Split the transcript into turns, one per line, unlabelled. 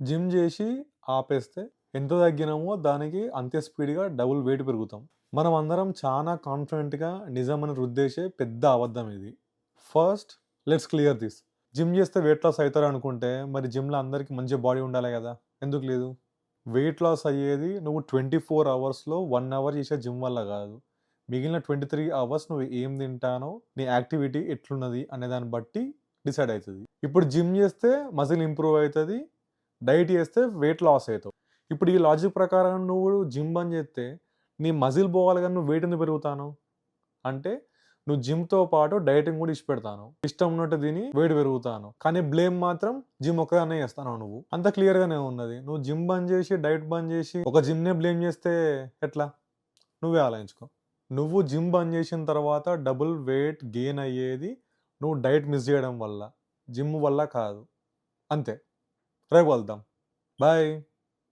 Gym చేసి ఆపేస్తే ఎంత తగ్గినామో దానికి అంతే స్పీడ్‌గా డబుల్ వెయిట్ పెరుగుతాం. మనం అందరం చాలా కాన్ఫిడెంట్‌గా నిజమని రుద్దేసే పెద్ద అబద్ధం ఇది. First let's clear this. Gym చేస్తే వెయిట్ లాస్ అయితారనుకుంటే మరి జిమ్‌లో అందరికి మంచి బాడీ ఉండాలి గదా! ఎందుకు లేదు? వెయిట్ లాస్ అయ్యేది నువ్వు 24 అవర్స్‌లో 1 అవర్ చేసే జిమ్ వల్ల గాదు. మిగిలిన 23 అవర్స్ నువ్వు ఏం తింటానో, నీ యాక్టివిటీ ఎట్లున్నది అనే దాన్ని బట్టి డిసైడ్ అయితది. ఇప్పుడు జిమ్ చేస్తే మజిల్ ఇంప్రూవ్ అయితది. డైట్ చేస్తే వెయిట్ లాస్ అయితావు. ఇప్పుడు ఈ లాజిక్ ప్రకారం నువ్వు జిమ్ బంద్ చేస్తే నీ మజిల్ పోవాలి గానీ నువ్వు వెయిట్ ఎందుకు పెరుగుతానవు? అంటే నువ్వు జిమ్‌తో పాటు డైటింగ్ కూడా ఇడిచిపెడతానవు. ఇష్టం ఉన్నట్టు తిని వెయిట్ పెరుగుతానవు. కానీ బ్లేమ్ మాత్రం జిమ్ ఒక్కదాన్నే చేస్తానవు నువ్వు. అంత క్లియర్‌గానే ఉన్నది. నువ్వు జిమ్ బంద్ చేసి, డైట్ బంద్ చేసి ఒక జిమ్‌నే బ్లేమ్ చేస్తే ఎట్లా? నువ్వే ఆలోచించుకో. నువ్వు జిమ్ బంద్ చేసిన తర్వాత డబుల్ వెయిట్ గెయిన్ అయ్యేది నువ్వు డైట్ మిస్ చేయడం వల్ల. జిమ్ వల్ల కాదు. అంతే. రేపు కలుద్దాం. బాయ్.